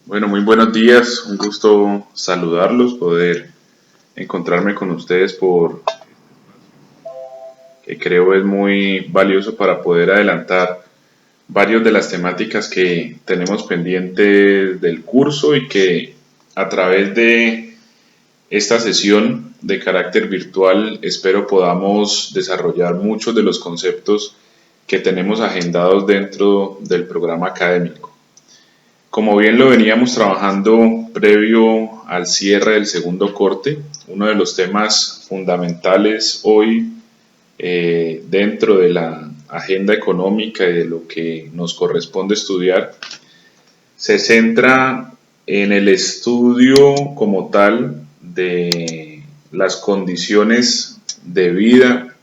Bueno, muy buenos días, un gusto saludarlos, poder encontrarme con ustedes por que creo es muy valioso para poder adelantar varias de las temáticas que tenemos pendientes del curso y que a través de esta sesión de carácter virtual espero podamos desarrollar muchos de los conceptos que tenemos agendados dentro del programa académico. Como bien lo veníamos trabajando previo al cierre del segundo corte, uno de los temas fundamentales hoy dentro de la agenda económica y de lo que nos corresponde estudiar se centra en el estudio como tal de las condiciones de vida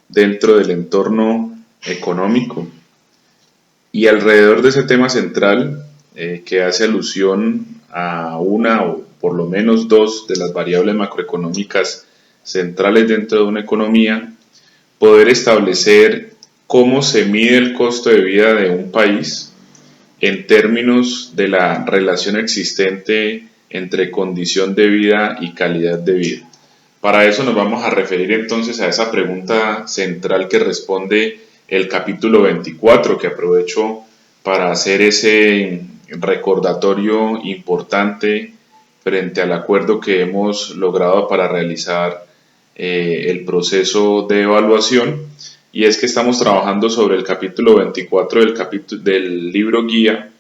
dentro del entorno económico. Y alrededor de ese tema central, que hace alusión a una o por lo menos dos de las variables macroeconómicas centrales dentro de una economía, poder establecer cómo se mide el costo de vida de un país en términos de la relación existente entre condición de vida y calidad de vida. Para eso nos vamos a referir entonces a esa pregunta central que responde el capítulo 24, que aprovecho para hacer ese recordatorio importante frente al acuerdo que hemos logrado para realizar el proceso de evaluación, y es que estamos trabajando sobre el capítulo 24 del libro guía,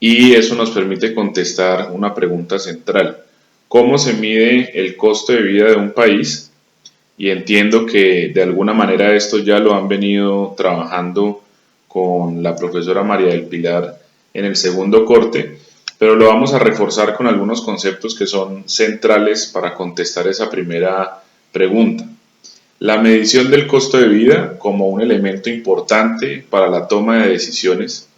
y eso nos permite contestar una pregunta central: ¿cómo se mide el costo de vida de un país? Y entiendo que de alguna manera esto ya lo han venido trabajando con la profesora María del Pilar en el segundo corte, pero lo vamos a reforzar con algunos conceptos que son centrales para contestar esa primera pregunta. La medición del costo de vida como un elemento importante para la toma de decisiones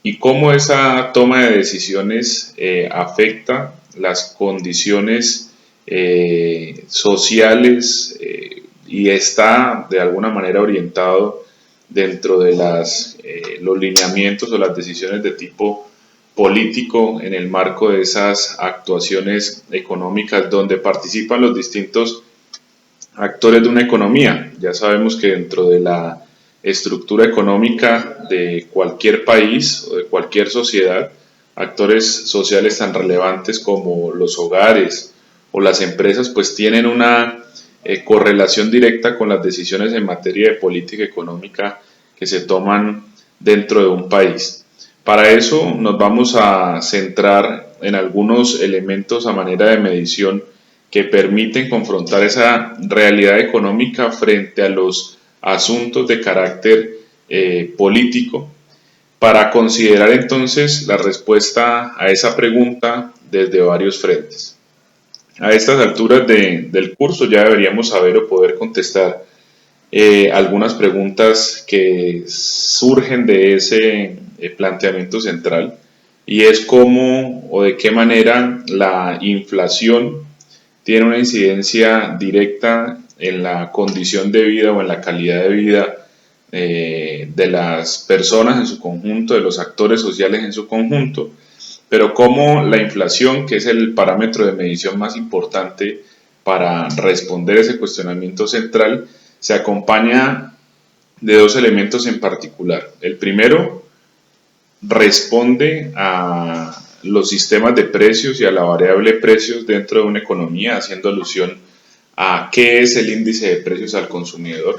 y cómo esa toma de decisiones afecta las condiciones sociales, y está de alguna manera orientado dentro de los lineamientos o las decisiones de tipo político en el marco de esas actuaciones económicas donde participan los distintos actores de una economía. Ya sabemos que dentro de la estructura económica de cualquier país o de cualquier sociedad, actores sociales tan relevantes como los hogares o las empresas pues tienen una correlación directa con las decisiones en materia de política económica que se toman dentro de un país. Para eso nos vamos a centrar en algunos elementos a manera de medición que permiten confrontar esa realidad económica frente a los asuntos de carácter político, para considerar entonces la respuesta a esa pregunta desde varios frentes. A estas alturas del curso ya deberíamos saber o poder contestar algunas preguntas que surgen de ese planteamiento central, y es cómo o de qué manera la inflación tiene una incidencia directa en la condición de vida o en la calidad de vida de las personas en su conjunto, de los actores sociales en su conjunto, pero cómo la inflación, que es el parámetro de medición más importante para responder ese cuestionamiento central, se acompaña de dos elementos en particular. El primero responde a los sistemas de precios y a la variable precios dentro de una economía, haciendo alusión a qué es el índice de precios al consumidor,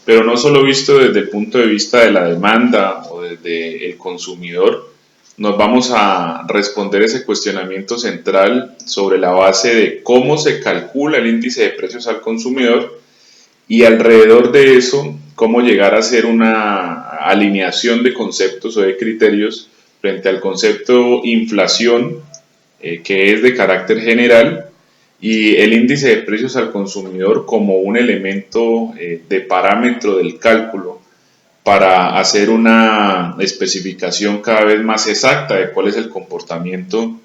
pero no solo visto desde el punto de vista de la demanda o desde el consumidor. Nos vamos a responder ese cuestionamiento central sobre la base de cómo se calcula el índice de precios al consumidor, y alrededor de eso, cómo llegar a hacer una alineación de conceptos o de criterios frente al concepto inflación, que es de carácter general, y el índice de precios al consumidor como un elemento de parámetro del cálculo para hacer una especificación cada vez más exacta de cuál es el comportamiento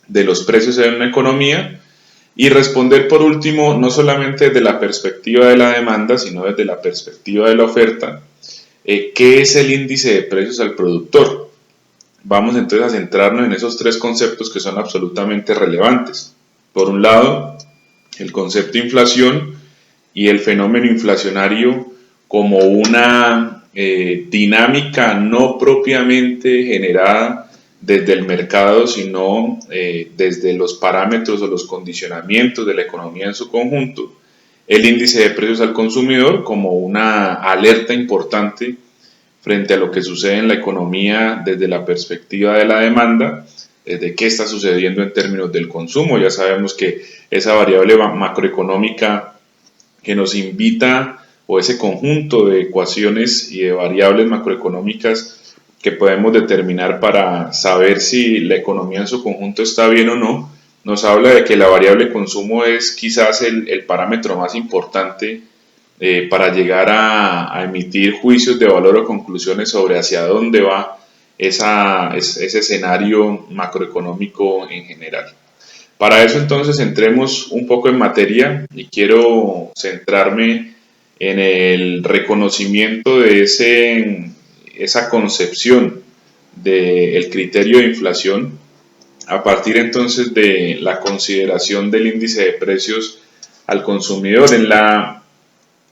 de los precios en una economía, y responder por último no solamente desde la perspectiva de la demanda, sino desde la perspectiva de la oferta, qué es el índice de precios al productor. vamos entonces a centrarnos en esos tres conceptos que son absolutamente relevantes. Por un lado, el concepto de inflación y el fenómeno inflacionario como una dinámica no propiamente generada desde el mercado, sino desde los parámetros o los condicionamientos de la economía en su conjunto. El índice de precios al consumidor como una alerta importante frente a lo que sucede en la economía desde la perspectiva de la demanda, desde qué está sucediendo en términos del consumo. Ya sabemos que esa variable macroeconómica que nos invita, o ese conjunto de ecuaciones y de variables macroeconómicas que podemos determinar para saber si la economía en su conjunto está bien o no, nos habla de que la variable consumo es quizás el parámetro más importante para llegar a emitir juicios de valor o conclusiones sobre hacia dónde va ese escenario macroeconómico en general. Para eso entonces entremos un poco en materia y quiero centrarme en el reconocimiento de esa concepción del criterio de inflación a partir entonces de la consideración del índice de precios al consumidor. En la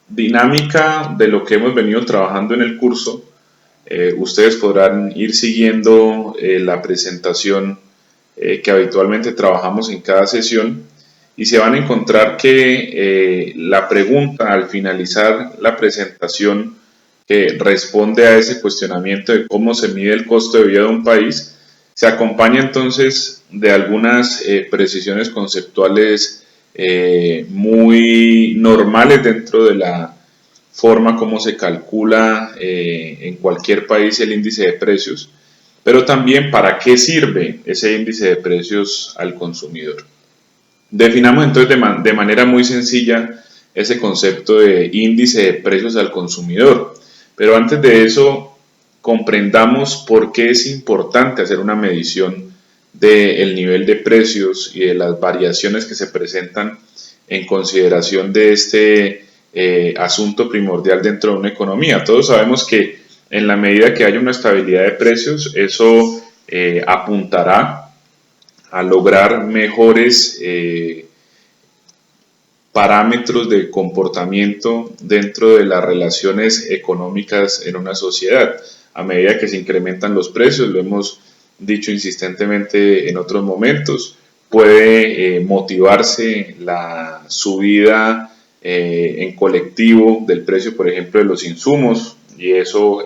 dinámica de lo que hemos venido trabajando en el curso, ustedes podrán ir siguiendo la presentación que habitualmente trabajamos en cada sesión y se van a encontrar que la pregunta al finalizar la presentación que responde a ese cuestionamiento de cómo se mide el costo de vida de un país se acompaña entonces de algunas precisiones conceptuales muy normales dentro de la forma como se calcula en cualquier país el índice de precios, pero también para qué sirve ese índice de precios al consumidor. Definamos entonces de manera muy sencilla ese concepto de índice de precios al consumidor, pero antes de eso comprendamos por qué es importante hacer una medición del nivel de precios y de las variaciones que se presentan en consideración de este asunto primordial dentro de una economía. Todos sabemos que en la medida que haya una estabilidad de precios, eso apuntará a lograr mejores parámetros de comportamiento dentro de las relaciones económicas en una sociedad. A medida que se incrementan los precios, lo hemos dicho insistentemente en otros momentos, puede motivarse la subida en colectivo del precio, por ejemplo, de los insumos, y eso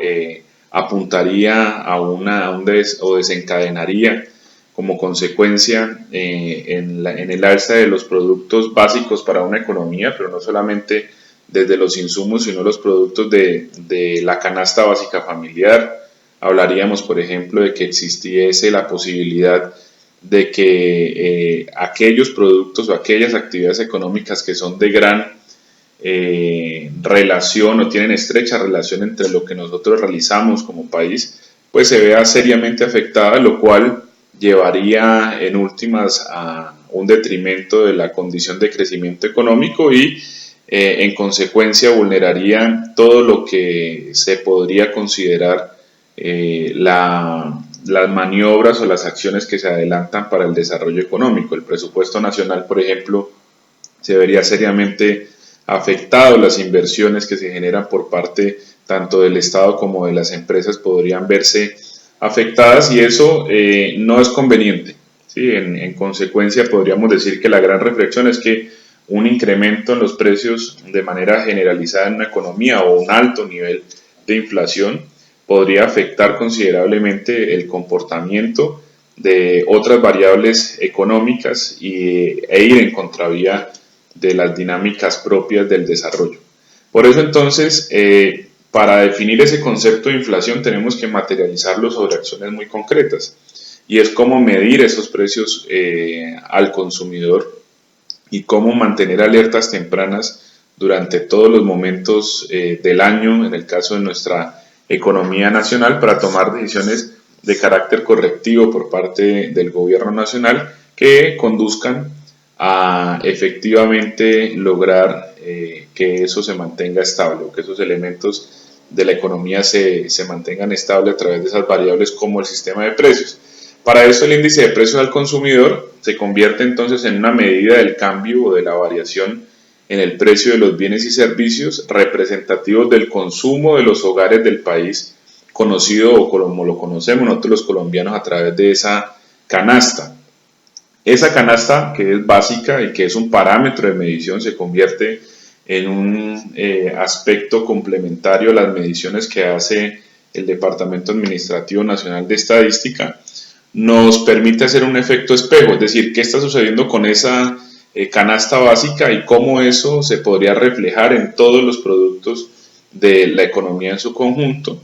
apuntaría a o desencadenaría como consecuencia en el alza de los productos básicos para una economía, pero no solamente desde los insumos, sino los productos de la canasta básica familiar. Hablaríamos, por ejemplo, de que existiese la posibilidad de que aquellos productos o aquellas actividades económicas que son de gran relación o tienen estrecha relación entre lo que nosotros realizamos como país, pues se vea seriamente afectada, lo cual llevaría en últimas a un detrimento de la condición de crecimiento económico y en consecuencia vulneraría todo lo que se podría considerar las maniobras o las acciones que se adelantan para el desarrollo económico. El presupuesto nacional, por ejemplo, se vería seriamente afectado, las inversiones que se generan por parte tanto del Estado como de las empresas podrían verse afectadas y eso no es conveniente. ¿Sí? En consecuencia podríamos decir que la gran reflexión es que un incremento en los precios de manera generalizada en una economía o un alto nivel de inflación podría afectar considerablemente el comportamiento de otras variables económicas e ir en contravía de las dinámicas propias del desarrollo. Por eso entonces, para definir ese concepto de inflación tenemos que materializarlo sobre acciones muy concretas y es cómo medir esos precios al consumidor y cómo mantener alertas tempranas durante todos los momentos del año, en el caso de nuestra economía nacional, para tomar decisiones de carácter correctivo por parte del gobierno nacional que conduzcan a efectivamente lograr que eso se mantenga estable o que esos elementos de la economía se mantengan estables a través de esas variables como el sistema de precios. Para esto el índice de precios al consumidor se convierte entonces en una medida del cambio o de la variación en el precio de los bienes y servicios representativos del consumo de los hogares del país, conocido o como lo conocemos nosotros los colombianos a través de esa canasta. Esa canasta, que es básica y que es un parámetro de medición, se convierte en un aspecto complementario a las mediciones que hace el Departamento Administrativo Nacional de Estadística. Nos permite hacer un efecto espejo, es decir, qué está sucediendo con esa canasta básica y cómo eso se podría reflejar en todos los productos de la economía en su conjunto,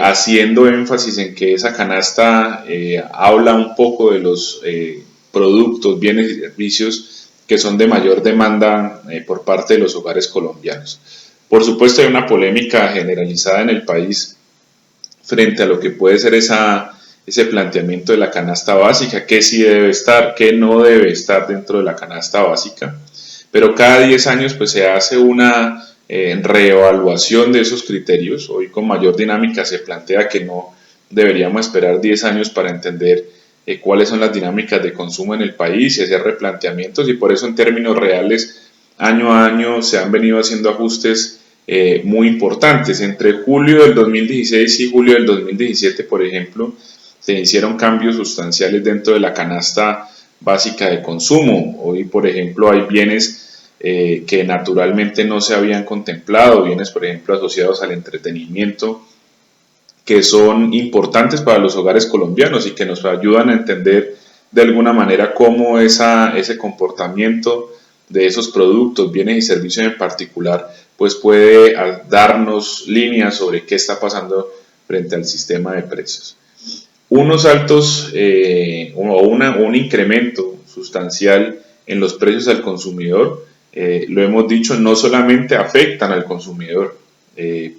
haciendo énfasis en que esa canasta habla un poco de los productos, bienes y servicios que son de mayor demanda por parte de los hogares colombianos. Por supuesto hay una polémica generalizada en el país frente a lo que puede ser ese planteamiento de la canasta básica, qué sí debe estar, qué no debe estar dentro de la canasta básica, pero cada 10 años pues se hace una reevaluación de esos criterios. Hoy con mayor dinámica se plantea que no deberíamos esperar 10 años para entender cuáles son las dinámicas de consumo en el país y hacer replanteamientos, y por eso en términos reales año a año se han venido haciendo ajustes muy importantes. Entre julio del 2016 y julio del 2017, por ejemplo, se hicieron cambios sustanciales dentro de la canasta básica de consumo. Hoy, por ejemplo, hay bienes que naturalmente no se habían contemplado, bienes, por ejemplo, asociados al entretenimiento, que son importantes para los hogares colombianos y que nos ayudan a entender de alguna manera cómo ese comportamiento de esos productos, bienes y servicios en particular, pues puede darnos líneas sobre qué está pasando frente al sistema de precios. Unos altos un incremento sustancial en los precios al consumidor, lo hemos dicho, no solamente afectan al consumidor.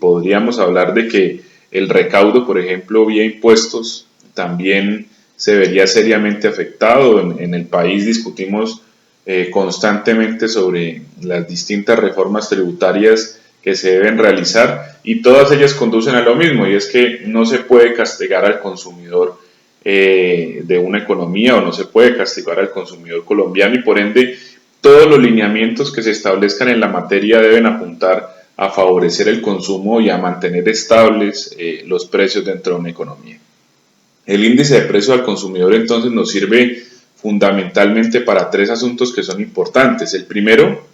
Podríamos hablar de que el recaudo, por ejemplo, vía impuestos, también se vería seriamente afectado. En el país discutimos constantemente sobre las distintas reformas tributarias que se deben realizar y todas ellas conducen a lo mismo, y es que no se puede castigar al consumidor de una economía, o no se puede castigar al consumidor colombiano, y por ende todos los lineamientos que se establezcan en la materia deben apuntar a favorecer el consumo y a mantener estables los precios dentro de una economía. El índice de precios al consumidor entonces nos sirve fundamentalmente para tres asuntos que son importantes. El primero,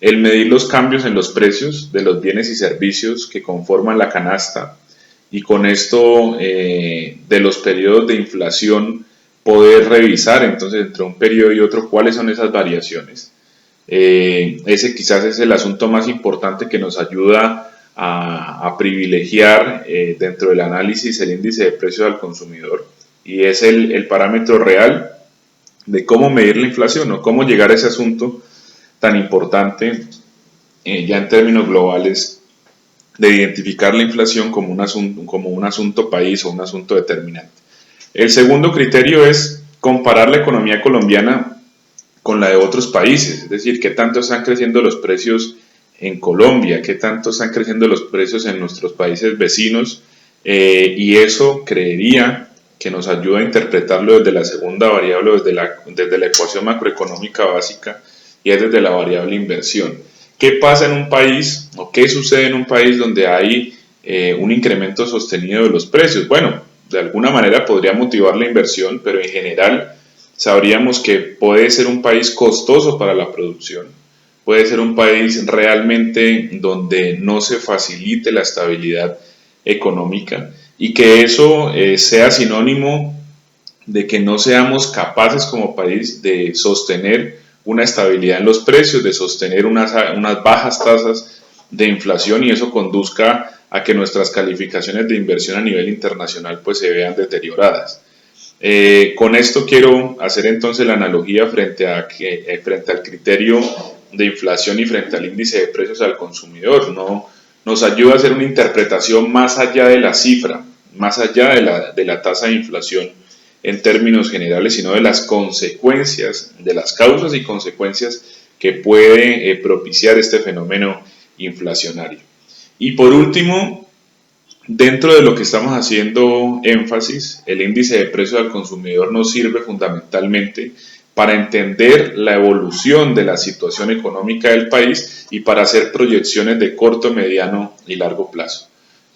el medir los cambios en los precios de los bienes y servicios que conforman la canasta, y con esto de los periodos de inflación poder revisar entonces entre un periodo y otro cuáles son esas variaciones. Ese quizás es el asunto más importante que nos ayuda a privilegiar dentro del análisis el índice de precios al consumidor, y es el parámetro real de cómo medir la inflación o cómo llegar a ese asunto tan importante ya en términos globales de identificar la inflación como un asunto país o un asunto determinante. El segundo criterio es comparar la economía colombiana con la de otros países, es decir, qué tanto están creciendo los precios en Colombia, qué tanto están creciendo los precios en nuestros países vecinos, y eso creería que nos ayuda a interpretarlo desde la segunda variable, desde la ecuación macroeconómica básica, y es desde la variable inversión. ¿Qué pasa en un país o qué sucede en un país donde hay un incremento sostenido de los precios? Bueno, de alguna manera podría motivar la inversión, pero en general sabríamos que puede ser un país costoso para la producción, puede ser un país realmente donde no se facilite la estabilidad económica, y que eso sea sinónimo de que no seamos capaces como país de sostener una estabilidad en los precios, de sostener unas bajas tasas de inflación, y eso conduzca a que nuestras calificaciones de inversión a nivel internacional pues se vean deterioradas. Con esto quiero hacer entonces la analogía frente al criterio de inflación y frente al índice de precios al consumidor. ¿No? Nos ayuda a hacer una interpretación más allá de la cifra, más allá de la tasa de inflación en términos generales, sino de las consecuencias, de las causas y consecuencias que puede propiciar este fenómeno inflacionario. Y por último, dentro de lo que estamos haciendo énfasis, el índice de precio al consumidor nos sirve fundamentalmente para entender la evolución de la situación económica del país y para hacer proyecciones de corto, mediano y largo plazo.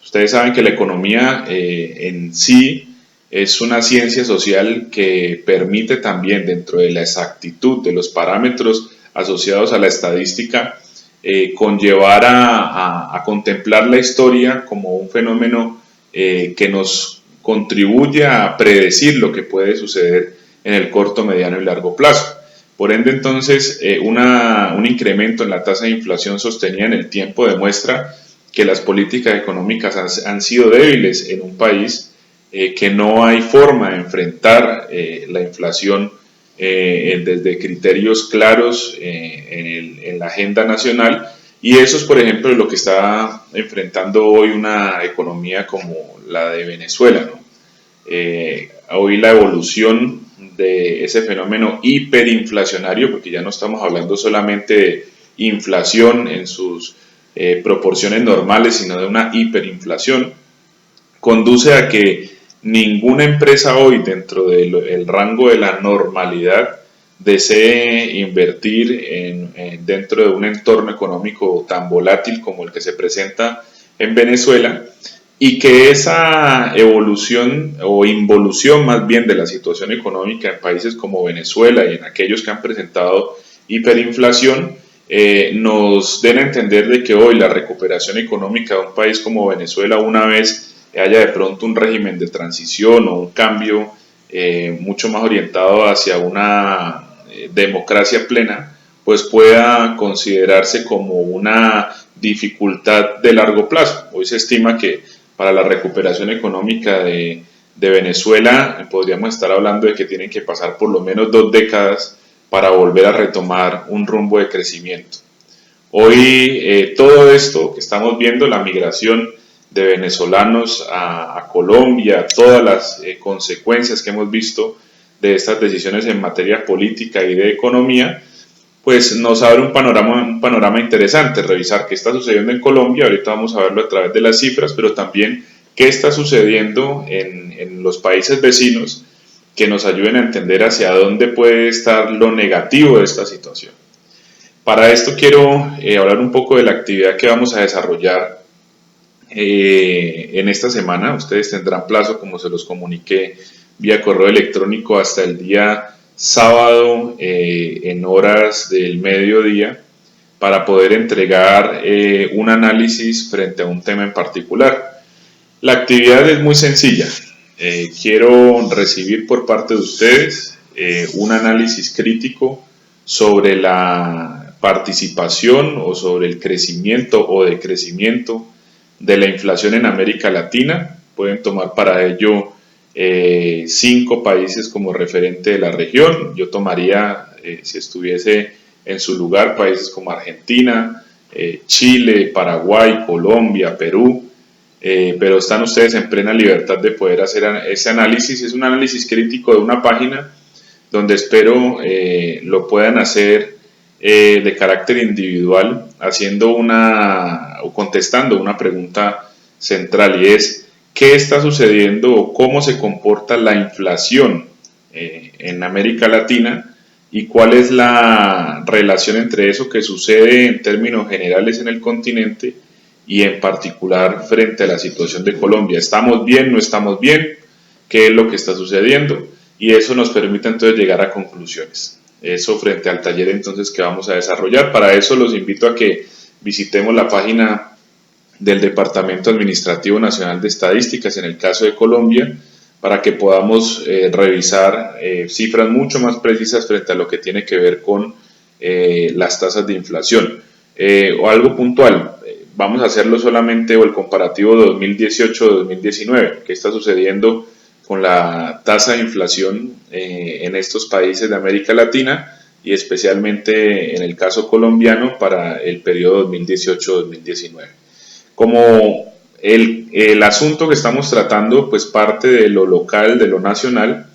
Ustedes saben que la economía en sí es una ciencia social que permite también, dentro de la exactitud de los parámetros asociados a la estadística, conllevar a contemplar la historia como un fenómeno que nos contribuye a predecir lo que puede suceder en el corto, mediano y largo plazo. Por ende, entonces, un incremento en la tasa de inflación sostenida en el tiempo demuestra que las políticas económicas han sido débiles en un país, que no hay forma de enfrentar la inflación desde criterios claros en la agenda nacional, y eso es, por ejemplo, lo que está enfrentando hoy una economía como la de Venezuela, ¿no? Hoy la evolución de ese fenómeno hiperinflacionario, porque ya no estamos hablando solamente de inflación en sus proporciones normales, sino de una hiperinflación, conduce a que ninguna empresa hoy dentro del rango de la normalidad desee invertir dentro de un entorno económico tan volátil como el que se presenta en Venezuela, y que esa evolución o involución más bien de la situación económica en países como Venezuela y en aquellos que han presentado hiperinflación nos den a entender de que hoy la recuperación económica de un país como Venezuela, una vez haya de pronto un régimen de transición o un cambio mucho más orientado hacia una democracia plena, pues pueda considerarse como una dificultad de largo plazo. Hoy se estima que para la recuperación económica de Venezuela podríamos estar hablando de que tienen que pasar por lo menos 2 décadas para volver a retomar un rumbo de crecimiento. Hoy todo esto que estamos viendo, la migración de venezolanos a Colombia, todas las consecuencias que hemos visto de estas decisiones en materia política y de economía, pues nos abre un panorama interesante, revisar qué está sucediendo en Colombia. Ahorita vamos a verlo a través de las cifras, pero también qué está sucediendo en los países vecinos, que nos ayuden a entender hacia dónde puede estar lo negativo de esta situación. Para esto quiero hablar un poco de la actividad que vamos a desarrollar en esta semana. Ustedes tendrán plazo, como se los comuniqué vía correo electrónico, hasta el día sábado en horas del mediodía, para poder entregar un análisis frente a un tema en particular. La actividad es muy sencilla. Quiero recibir por parte de ustedes un análisis crítico sobre la participación o sobre el crecimiento o decrecimiento de la inflación en América Latina. Pueden tomar para ello 5 países como referente de la región. Yo tomaría, si estuviese en su lugar, países como Argentina, Chile, Paraguay, Colombia, Perú, pero están ustedes en plena libertad de poder hacer ese análisis. Es un análisis crítico de una página donde espero lo puedan hacer de carácter individual, haciendo o contestando una pregunta central, y es: ¿qué está sucediendo o cómo se comporta la inflación en América Latina, y cuál es la relación entre eso que sucede en términos generales en el continente y en particular frente a la situación de Colombia? ¿Estamos bien? ¿No estamos bien? ¿Qué es lo que está sucediendo? Y eso nos permite entonces llegar a conclusiones. Eso frente al taller entonces que vamos a desarrollar. Para eso los invito a que visitemos la página del Departamento Administrativo Nacional de Estadísticas, en el caso de Colombia, para que podamos revisar cifras mucho más precisas frente a lo que tiene que ver con las tasas de inflación. O algo puntual, vamos a hacerlo solamente, o el comparativo de 2018-2019, qué está sucediendo con la tasa de inflación en estos países de América Latina, y especialmente en el caso colombiano para el periodo 2018-2019. Como el asunto que estamos tratando pues parte de lo local, de lo nacional,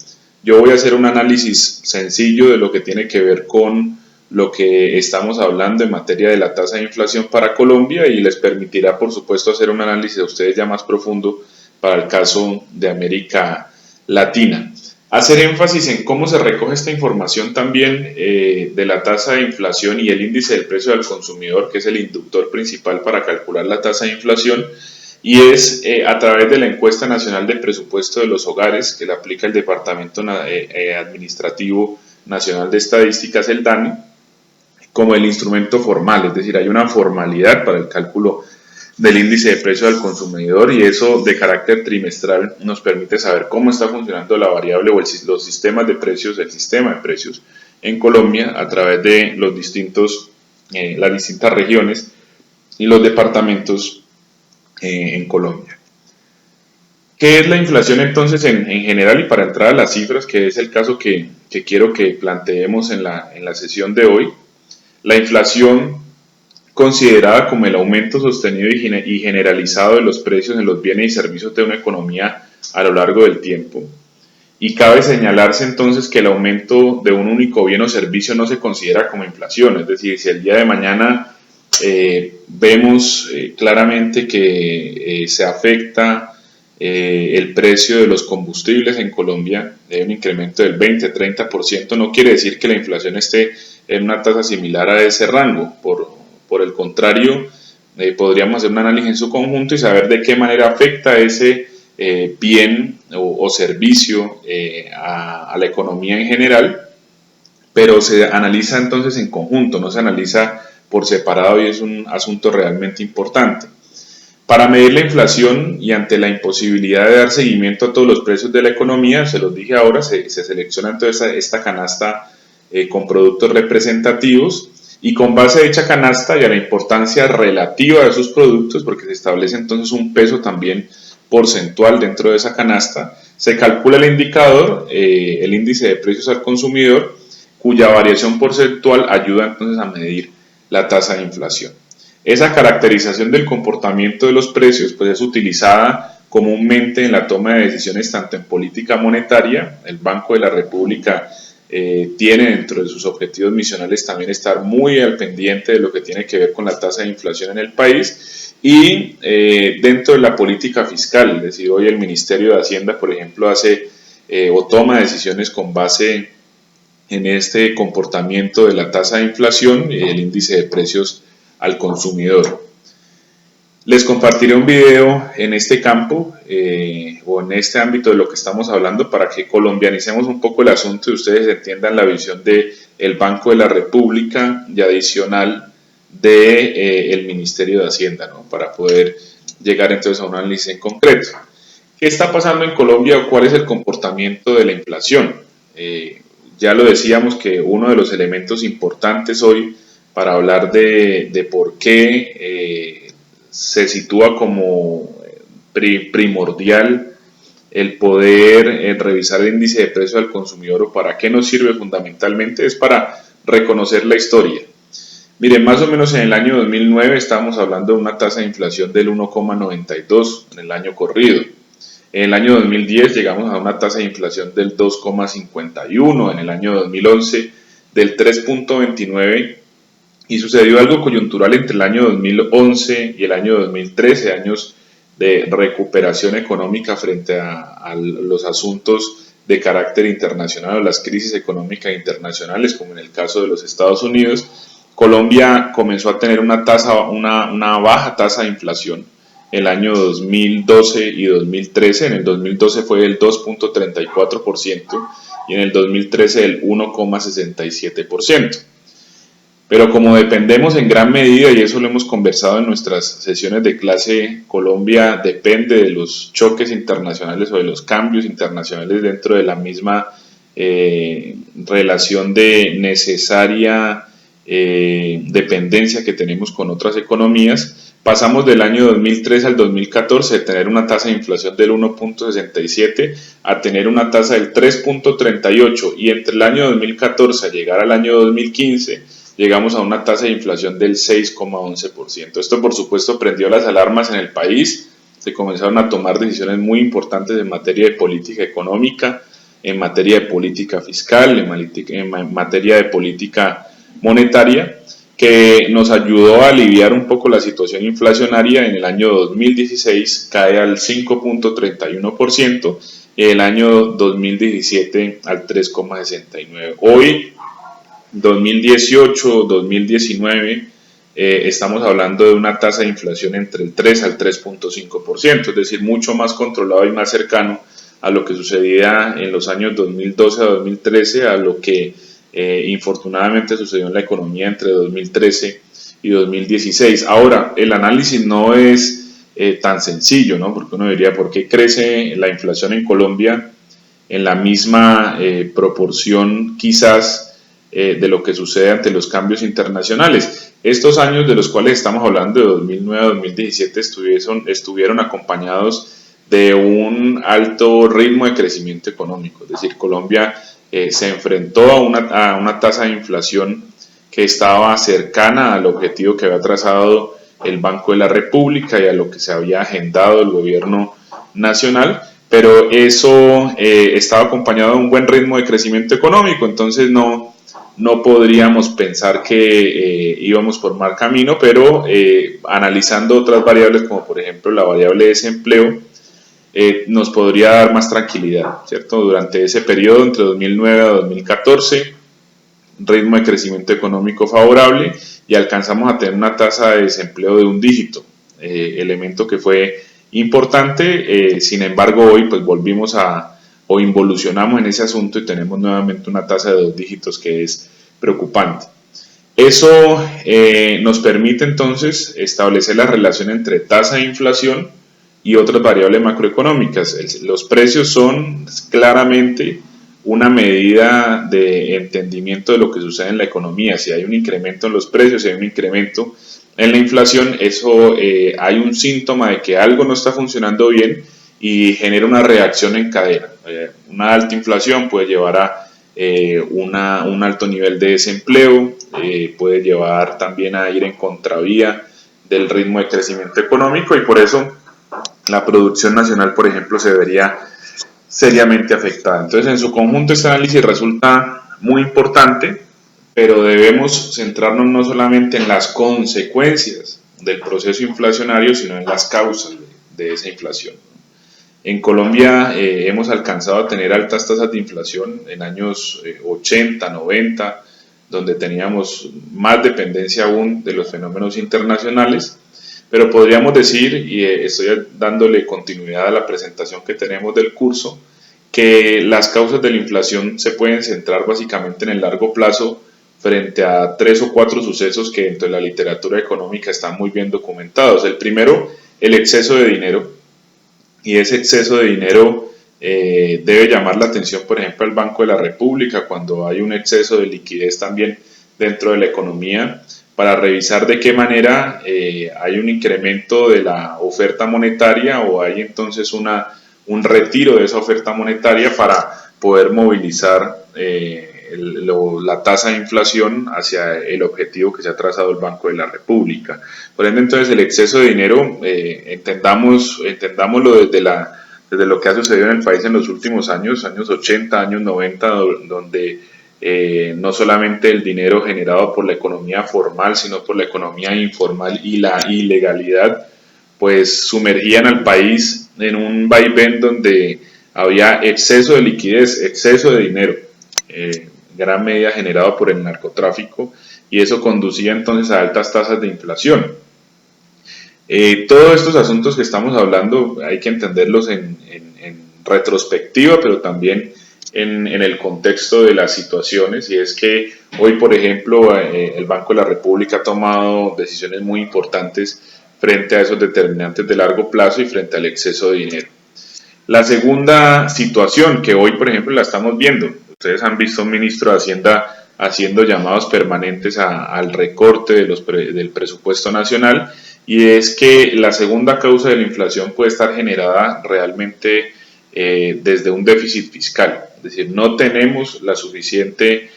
yo voy a hacer un análisis sencillo de lo que tiene que ver con lo que estamos hablando en materia de la tasa de inflación para Colombia y les permitirá, por supuesto, hacer un análisis a ustedes ya más profundo para el caso de América Latina. Hacer énfasis en cómo se recoge esta información también de la tasa de inflación y el índice del precio al consumidor, que es el inductor principal para calcular la tasa de inflación, y es a través de la encuesta nacional de presupuesto de los hogares que la aplica el Departamento Administrativo Nacional de Estadísticas, el DANE, como el instrumento formal, es decir, hay una formalidad para el cálculo del índice de precio al consumidor y eso de carácter trimestral nos permite saber cómo está funcionando la variable o los sistemas de precios, el sistema de precios en Colombia a través de las distintas regiones y los departamentos en Colombia. ¿Qué es la inflación entonces en general? Y para entrar a las cifras, que es el caso que quiero que planteemos en la sesión de hoy, la inflación considerada como el aumento sostenido y generalizado de los precios en los bienes y servicios de una economía a lo largo del tiempo. Y cabe señalarse entonces que el aumento de un único bien o servicio no se considera como inflación, es decir, si el día de mañana vemos claramente que se afecta el precio de los combustibles en Colombia de un incremento del 20-30%, no quiere decir que la inflación esté en una tasa similar a ese rango. Por el contrario, podríamos hacer un análisis en su conjunto y saber de qué manera afecta ese bien o servicio a la economía en general, pero se analiza entonces en conjunto, no se analiza por separado y es un asunto realmente importante. Para medir la inflación y ante la imposibilidad de dar seguimiento a todos los precios de la economía, se los dije ahora, se selecciona entonces esta canasta con productos representativos y con base a dicha canasta y a la importancia relativa de esos productos, porque se establece entonces un peso también porcentual dentro de esa canasta, se calcula el indicador, el índice de precios al consumidor, cuya variación porcentual ayuda entonces a medir la tasa de inflación. Esa caracterización del comportamiento de los precios pues es utilizada comúnmente en la toma de decisiones tanto en política monetaria. El Banco de la República tiene dentro de sus objetivos misionales también estar muy al pendiente de lo que tiene que ver con la tasa de inflación en el país y dentro de la política fiscal, es decir, hoy el Ministerio de Hacienda, por ejemplo, hace o toma decisiones con base en este comportamiento de la tasa de inflación y el índice de precios al consumidor. Les compartiré un video en este campo o en este ámbito de lo que estamos hablando para que colombianicemos un poco el asunto y ustedes entiendan la visión del Banco de la República y adicional del Ministerio de Hacienda, ¿no? Para poder llegar entonces a un análisis en concreto. ¿Qué está pasando en Colombia o cuál es el comportamiento de la inflación? Ya lo decíamos que uno de los elementos importantes hoy para hablar de por qué se sitúa como primordial el poder revisar el índice de precio al consumidor o para qué nos sirve fundamentalmente es para reconocer la historia. Miren, más o menos en el año 2009 estábamos hablando de una tasa de inflación del 1,92 en el año corrido. En el año 2010 llegamos a una tasa de inflación del 2,51, en el año 2011 del 3,29 y sucedió algo coyuntural entre el año 2011 y el año 2013, años de recuperación económica frente a los asuntos de carácter internacional o las crisis económicas internacionales, como en el caso de los Estados Unidos. Colombia comenzó a tener una baja tasa de inflación el año 2012 y 2013. En el 2012 fue el 2,34% y en el 2013 el 1,67%. Pero como dependemos en gran medida, y eso lo hemos conversado en nuestras sesiones de clase, Colombia depende de los choques internacionales o de los cambios internacionales dentro de la misma relación de necesaria dependencia que tenemos con otras economías. Pasamos del año 2003 al 2014 de tener una tasa de inflación del 1,67 a tener una tasa del 3,38 y entre el año 2014 a llegar al año 2015 llegamos a una tasa de inflación del 6,11%. Esto por supuesto prendió las alarmas en el país, se comenzaron a tomar decisiones muy importantes en materia de política económica, en materia de política fiscal, en materia de política monetaria que nos ayudó a aliviar un poco la situación inflacionaria. En el año 2016 cae al 5.31% y el año 2017 al 3.69%. Hoy, 2018-2019, estamos hablando de una tasa de inflación entre el 3 al 3.5%, es decir, mucho más controlado y más cercano a lo que sucedía en los años 2012 a 2013, a lo que infortunadamente sucedió en la economía entre 2013 y 2016. Ahora, el análisis no es tan sencillo, ¿no? Porque uno diría, ¿por qué crece la inflación en Colombia en la misma proporción quizás de lo que sucede ante los cambios internacionales? Estos años de los cuales estamos hablando, de 2009 a 2017, estuvieron acompañados de un alto ritmo de crecimiento económico. Es decir, Colombia se enfrentó a una tasa de inflación que estaba cercana al objetivo que había trazado el Banco de la República y a lo que se había agendado el gobierno nacional, pero eso estaba acompañado de un buen ritmo de crecimiento económico. Entonces no podríamos pensar que íbamos por mal camino, pero analizando otras variables, como por ejemplo la variable de desempleo, nos podría dar más tranquilidad, ¿cierto? Durante ese periodo, entre 2009 a 2014, ritmo de crecimiento económico favorable y alcanzamos a tener una tasa de desempleo de un dígito, elemento que fue importante. Sin embargo, hoy pues volvimos o involucionamos en ese asunto y tenemos nuevamente una tasa de 2 dígitos que es preocupante. Eso nos permite entonces establecer la relación entre tasa de inflación y otras variables macroeconómicas. Los precios son claramente una medida de entendimiento de lo que sucede en la economía. Si hay un incremento en los precios, si hay un incremento en la inflación, eso hay un síntoma de que algo no está funcionando bien y genera una reacción en cadena. Una alta inflación puede llevar a un alto nivel de desempleo, puede llevar también a ir en contravía del ritmo de crecimiento económico, y por eso la producción nacional, por ejemplo, se vería seriamente afectada. Entonces, en su conjunto, este análisis resulta muy importante, pero debemos centrarnos no solamente en las consecuencias del proceso inflacionario, sino en las causas de esa inflación. En Colombia hemos alcanzado a tener altas tasas de inflación en años 80, 90, donde teníamos más dependencia aún de los fenómenos internacionales, pero podríamos decir, y estoy dándole continuidad a la presentación que tenemos del curso, que las causas de la inflación se pueden centrar básicamente en el largo plazo frente a 3 o 4 sucesos que dentro de la literatura económica están muy bien documentados. El primero, el exceso de dinero, y ese exceso de dinero debe llamar la atención, por ejemplo, al Banco de la República, cuando hay un exceso de liquidez también dentro de la economía, para revisar de qué manera hay un incremento de la oferta monetaria o hay entonces un retiro de esa oferta monetaria para poder movilizar la tasa de inflación hacia el objetivo que se ha trazado el Banco de la República. Por ende, entonces, el exceso de dinero, entendámoslo desde lo que ha sucedido en el país en los últimos años 80, años 90, donde no solamente el dinero generado por la economía formal, sino por la economía informal y la ilegalidad, pues sumergían al país en un vaivén donde había exceso de liquidez, exceso de dinero, gran medida generado por el narcotráfico, y eso conducía entonces a altas tasas de inflación. Todos estos asuntos que estamos hablando hay que entenderlos en retrospectiva, pero también en el contexto de las situaciones, y es que hoy, por ejemplo, el Banco de la República ha tomado decisiones muy importantes frente a esos determinantes de largo plazo y frente al exceso de dinero. La segunda situación que hoy, por ejemplo, la estamos viendo, ustedes han visto a un ministro de Hacienda haciendo llamados permanentes al recorte del presupuesto nacional, y es que la segunda causa de la inflación puede estar generada realmente desde un déficit fiscal. Es decir, no tenemos la suficiente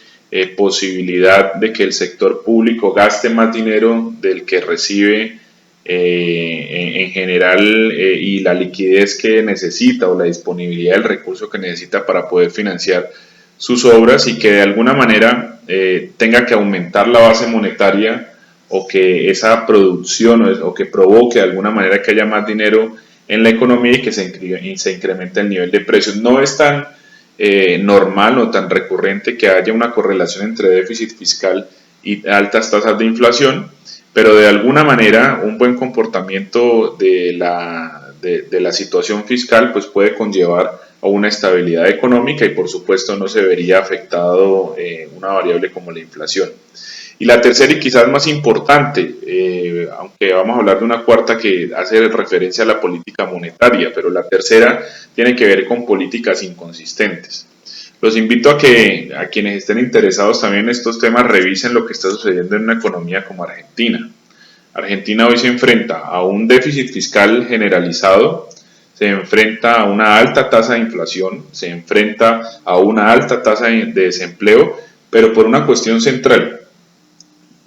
posibilidad de que el sector público gaste más dinero del que recibe en general, y la liquidez que necesita o la disponibilidad del recurso que necesita para poder financiar sus obras, y que de alguna manera tenga que aumentar la base monetaria o que esa producción o que provoque de alguna manera que haya más dinero en la economía y que se incremente el nivel de precios. No es tan normal o tan recurrente que haya una correlación entre déficit fiscal y altas tasas de inflación, pero de alguna manera un buen comportamiento de la situación fiscal pues puede conllevar a una estabilidad económica y por supuesto no se vería afectado una variable como la inflación. Y la tercera y quizás más importante, aunque vamos a hablar de una cuarta que hace referencia a la política monetaria, pero la tercera tiene que ver con políticas inconsistentes. Los invito a que a quienes estén interesados también en estos temas revisen lo que está sucediendo en una economía como Argentina. Argentina hoy se enfrenta a un déficit fiscal generalizado, se enfrenta a una alta tasa de inflación, se enfrenta a una alta tasa de desempleo, pero por una cuestión central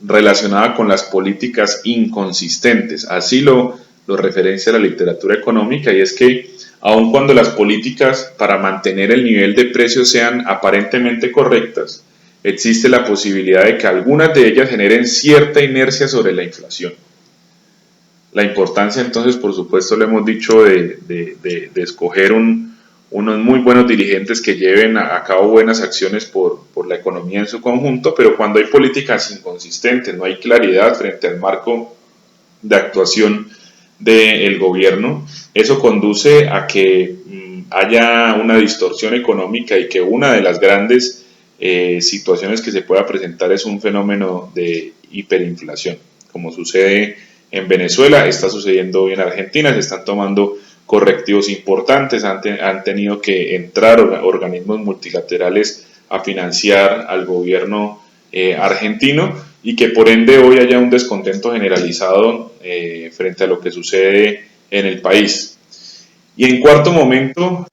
relacionada con las políticas inconsistentes. Así lo referencia la literatura económica, y es que aun cuando las políticas para mantener el nivel de precios sean aparentemente correctas, existe la posibilidad de que algunas de ellas generen cierta inercia sobre la inflación. La importancia entonces, por supuesto, lo hemos dicho, de escoger unos muy buenos dirigentes que lleven a cabo buenas acciones por la economía en su conjunto, pero cuando hay políticas inconsistentes, no hay claridad frente al marco de actuación del gobierno, eso conduce a que haya una distorsión económica y que una de las grandes situaciones que se pueda presentar es un fenómeno de hiperinflación, como sucede en Venezuela, está sucediendo hoy en Argentina, se están tomando correctivos importantes, han tenido que entrar organismos multilaterales a financiar al gobierno argentino y que por ende hoy haya un descontento generalizado frente a lo que sucede en el país. Y en cuarto momento,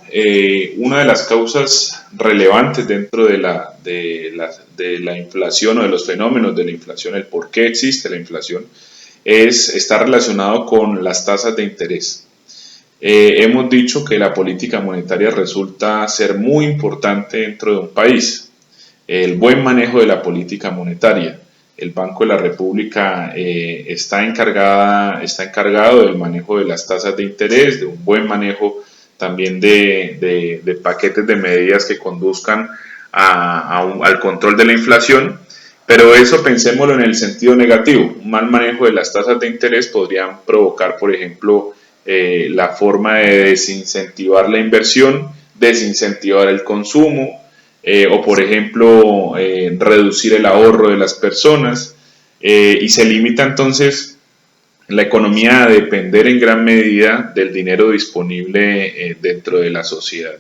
una de las causas relevantes dentro de la inflación o de los fenómenos de la inflación, el por qué existe la inflación, está relacionado con las tasas de interés. Hemos dicho que la política monetaria resulta ser muy importante dentro de un país. El buen manejo de la política monetaria. El Banco de la República está encargado del manejo de las tasas de interés, de un buen manejo también de paquetes de medidas que conduzcan al control de la inflación. Pero eso pensémoslo en el sentido negativo. Un mal manejo de las tasas de interés podrían provocar, por ejemplo, la forma de desincentivar la inversión, desincentivar el consumo, o por ejemplo, reducir el ahorro de las personas, y se limita entonces la economía a depender en gran medida del dinero disponible dentro de la sociedad.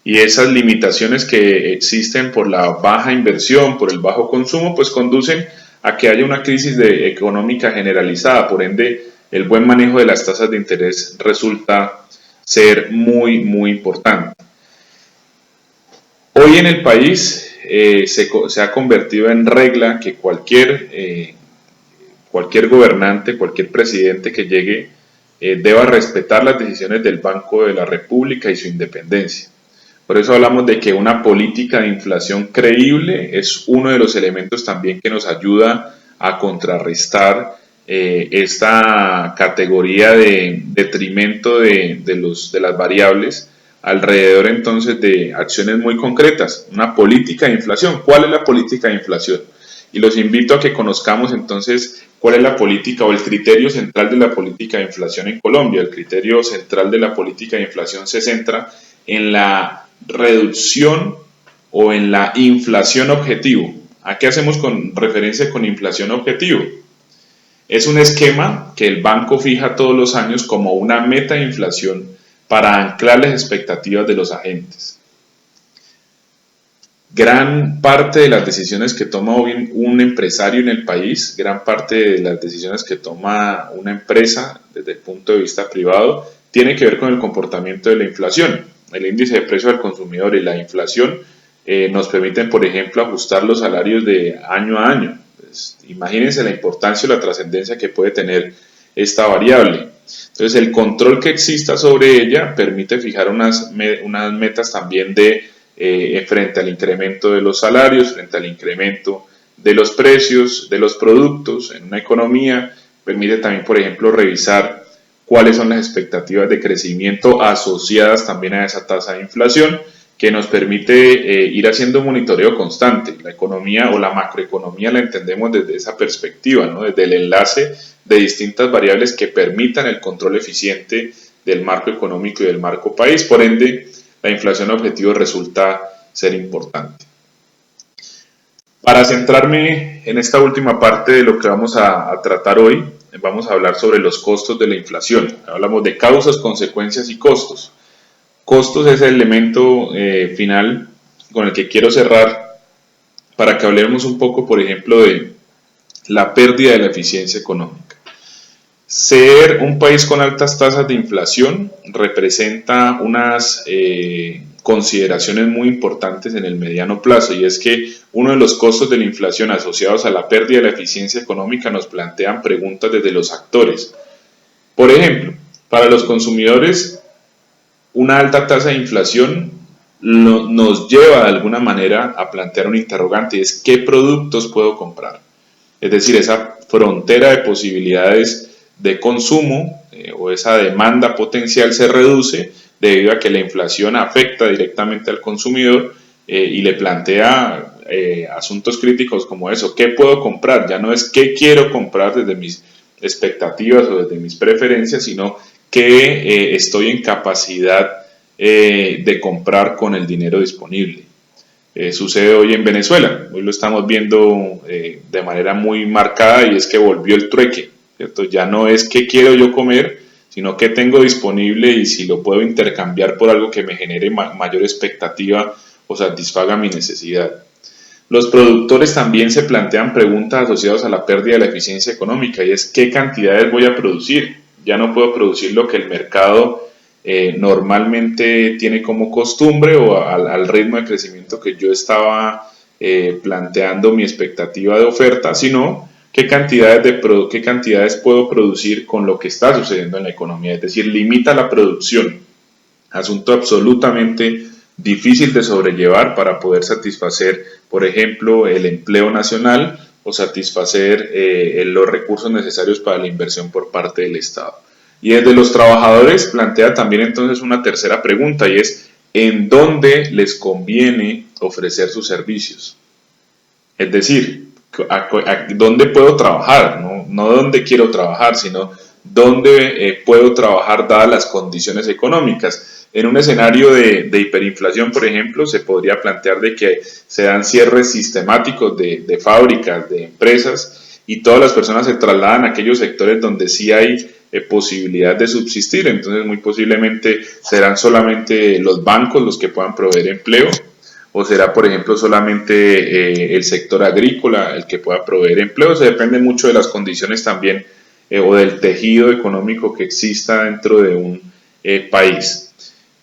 Y esas limitaciones que existen por la baja inversión, por el bajo consumo, pues conducen a que haya una crisis económica generalizada. Por ende, el buen manejo de las tasas de interés resulta ser muy, muy importante. Hoy en el país se ha convertido en regla que cualquier gobernante, cualquier presidente que llegue, deba respetar las decisiones del Banco de la República y su independencia. Por eso hablamos de que una política de inflación creíble es uno de los elementos también que nos ayuda a contrarrestar esta categoría de detrimento de las variables alrededor entonces de acciones muy concretas. Una política de inflación. ¿Cuál es la política de inflación? Y los invito a que conozcamos entonces cuál es la política o el criterio central de la política de inflación en Colombia. El criterio central de la política de inflación se centra en la reducción o en la inflación objetivo. ¿A qué hacemos con referencia con inflación objetivo? Es un esquema que el banco fija todos los años como una meta de inflación para anclar las expectativas de los agentes. Gran parte de las decisiones que toma hoy un empresario en el país, gran parte de las decisiones que toma una empresa desde el punto de vista privado, tiene que ver con el comportamiento de la inflación. El índice de precio al consumidor y la inflación nos permiten, por ejemplo, ajustar los salarios de año a año. Pues, imagínense la importancia o la trascendencia que puede tener esta variable. Entonces, el control que exista sobre ella permite fijar unas metas también de frente al incremento de los salarios, frente al incremento de los precios de los productos en una economía. Permite también, por ejemplo, revisar cuáles son las expectativas de crecimiento asociadas también a esa tasa de inflación, que nos permite ir haciendo un monitoreo constante. La economía o la macroeconomía la entendemos desde esa perspectiva, ¿no? Desde el enlace de distintas variables que permitan el control eficiente del marco económico y del marco país. Por ende, la inflación objetivo resulta ser importante. Para centrarme en esta última parte de lo que vamos a tratar hoy, vamos a hablar sobre los costos de la inflación. Hablamos de causas, consecuencias y costos. Costos es el elemento final con el que quiero cerrar para que hablemos un poco, por ejemplo, de la pérdida de la eficiencia económica. Ser un país con altas tasas de inflación representa unas consideraciones muy importantes en el mediano plazo, y es que uno de los costos de la inflación asociados a la pérdida de la eficiencia económica nos plantean preguntas desde los actores. Por ejemplo, para los consumidores, una alta tasa de inflación nos lleva de alguna manera a plantear un interrogante, y es ¿qué productos puedo comprar? Es decir, esa frontera de posibilidades de consumo o esa demanda potencial se reduce debido a que la inflación afecta directamente al consumidor y le plantea asuntos críticos como eso, ¿qué puedo comprar? Ya no es qué quiero comprar desde mis expectativas o desde mis preferencias, sino qué estoy en capacidad de comprar con el dinero disponible. Sucede hoy en Venezuela, hoy lo estamos viendo de manera muy marcada, y es que volvió el trueque, ¿cierto? Ya no es qué quiero yo comer, sino qué tengo disponible y si lo puedo intercambiar por algo que me genere mayor expectativa o satisfaga mi necesidad. Los productores también se plantean preguntas asociadas a la pérdida de la eficiencia económica, y es qué cantidades voy a producir. Ya no puedo producir lo que el mercado normalmente tiene como costumbre o al ritmo de crecimiento que yo estaba planteando mi expectativa de oferta, sino qué cantidades puedo producir con lo que está sucediendo en la economía. Es decir, limita la producción, asunto absolutamente difícil de sobrellevar para poder satisfacer, por ejemplo, el empleo nacional o satisfacer los recursos necesarios para la inversión por parte del Estado. Y desde los trabajadores plantea también entonces una tercera pregunta, y es ¿en dónde les conviene ofrecer sus servicios? Es decir, ¿dónde puedo trabajar? No dónde quiero trabajar, sino dónde puedo trabajar dadas las condiciones económicas. En un escenario de hiperinflación, por ejemplo, se podría plantear de que se dan cierres sistemáticos de fábricas, de empresas, y todas las personas se trasladan a aquellos sectores donde sí hay posibilidad de subsistir. Entonces, muy posiblemente serán solamente los bancos los que puedan proveer empleo, o será, por ejemplo, solamente el sector agrícola el que pueda proveer empleo. Se depende mucho de las condiciones también o del tejido económico que exista dentro de un país.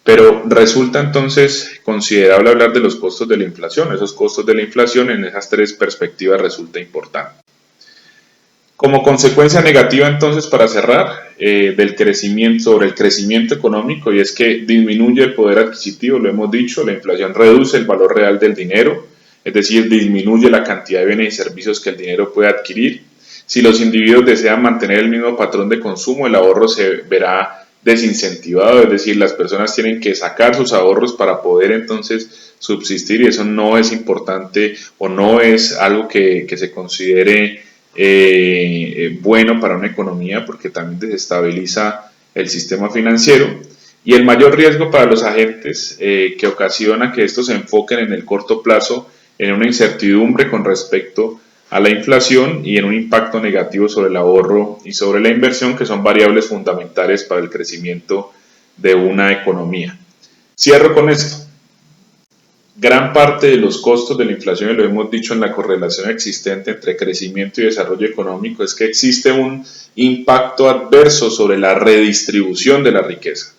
Pero resulta entonces considerable hablar de los costos de la inflación. Esos costos de la inflación en esas tres perspectivas resulta importante. Como consecuencia negativa, entonces, para cerrar, sobre el crecimiento económico, y es que disminuye el poder adquisitivo, lo hemos dicho, la inflación reduce el valor real del dinero, es decir, disminuye la cantidad de bienes y servicios que el dinero puede adquirir. Si los individuos desean mantener el mismo patrón de consumo, el ahorro se verá desincentivado, es decir, las personas tienen que sacar sus ahorros para poder entonces subsistir, y eso no es importante o no es algo que se considere bueno para una economía, porque también desestabiliza el sistema financiero. Y el mayor riesgo para los agentes que ocasiona que estos se enfoquen en el corto plazo en una incertidumbre con respecto a la inflación y en un impacto negativo sobre el ahorro y sobre la inversión, que son variables fundamentales para el crecimiento de una economía. Cierro con esto. Gran parte de los costos de la inflación, y lo hemos dicho en la correlación existente entre crecimiento y desarrollo económico, es que existe un impacto adverso sobre la redistribución de la riqueza.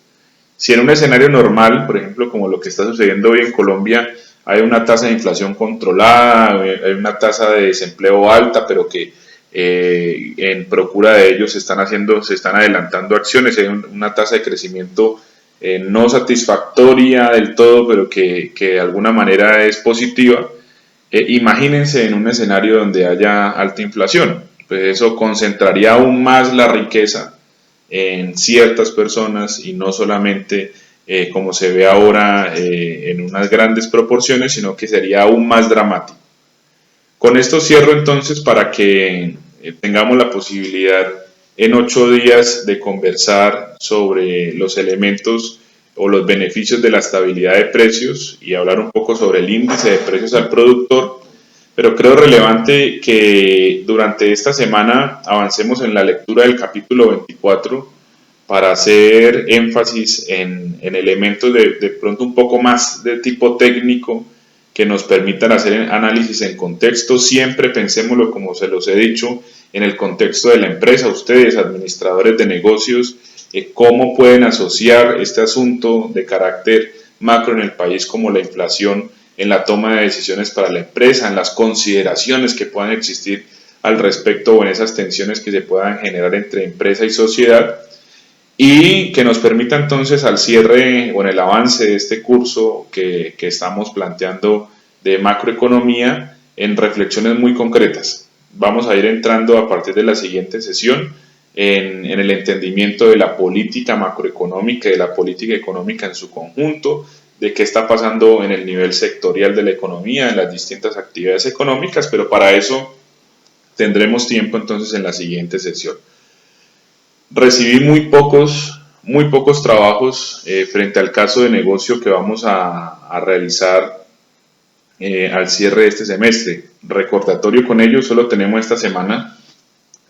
Si en un escenario normal, por ejemplo, como lo que está sucediendo hoy en Colombia, hay una tasa de inflación controlada, hay una tasa de desempleo alta, pero que en procura de ello se están adelantando acciones, hay una tasa de crecimiento no satisfactoria del todo, pero que de alguna manera es positiva. Imagínense en un escenario donde haya alta inflación, pues eso concentraría aún más la riqueza en ciertas personas y no solamente como se ve ahora en unas grandes proporciones, sino que sería aún más dramático. Con esto cierro entonces para que tengamos la posibilidad en 8 días de conversar sobre los elementos o los beneficios de la estabilidad de precios y hablar un poco sobre el índice de precios al productor, pero creo relevante que durante esta semana avancemos en la lectura del capítulo 24 para hacer énfasis en elementos de pronto un poco más de tipo técnico que nos permitan hacer análisis en contexto. Siempre pensémoslo, como se los he dicho, en el contexto de la empresa. Ustedes, administradores de negocios, cómo pueden asociar este asunto de carácter macro en el país como la inflación en la toma de decisiones para la empresa, en las consideraciones que puedan existir al respecto o en esas tensiones que se puedan generar entre empresa y sociedad, y que nos permita entonces al cierre o en el avance de este curso que estamos planteando de macroeconomía en reflexiones muy concretas. Vamos a ir entrando a partir de la siguiente sesión en el entendimiento de la política macroeconómica y de la política económica en su conjunto, de qué está pasando en el nivel sectorial de la economía, en las distintas actividades económicas, pero para eso tendremos tiempo entonces en la siguiente sesión. Recibí muy pocos trabajos frente al caso de negocio que vamos a realizar al cierre de este semestre. Recordatorio con ello, solo tenemos esta semana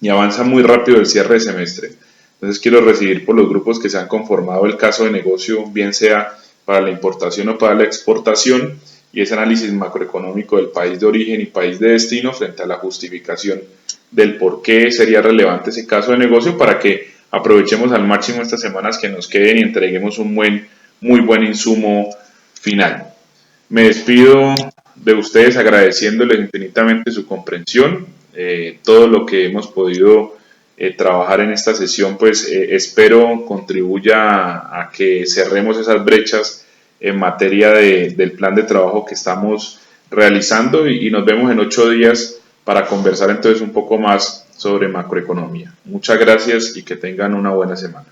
y avanza muy rápido el cierre de semestre. Entonces quiero recibir por los grupos que se han conformado el caso de negocio, bien sea para la importación o para la exportación, y ese análisis macroeconómico del país de origen y país de destino frente a la justificación del por qué sería relevante ese caso de negocio, para que aprovechemos al máximo estas semanas que nos queden y entreguemos un muy buen insumo final. Me despido de ustedes agradeciéndoles infinitamente su comprensión, todo lo que hemos podido trabajar en esta sesión, pues espero contribuya a que cerremos esas brechas en materia del plan de trabajo que estamos realizando, y nos vemos en 8 días para conversar entonces un poco más sobre macroeconomía. Muchas gracias y que tengan una buena semana.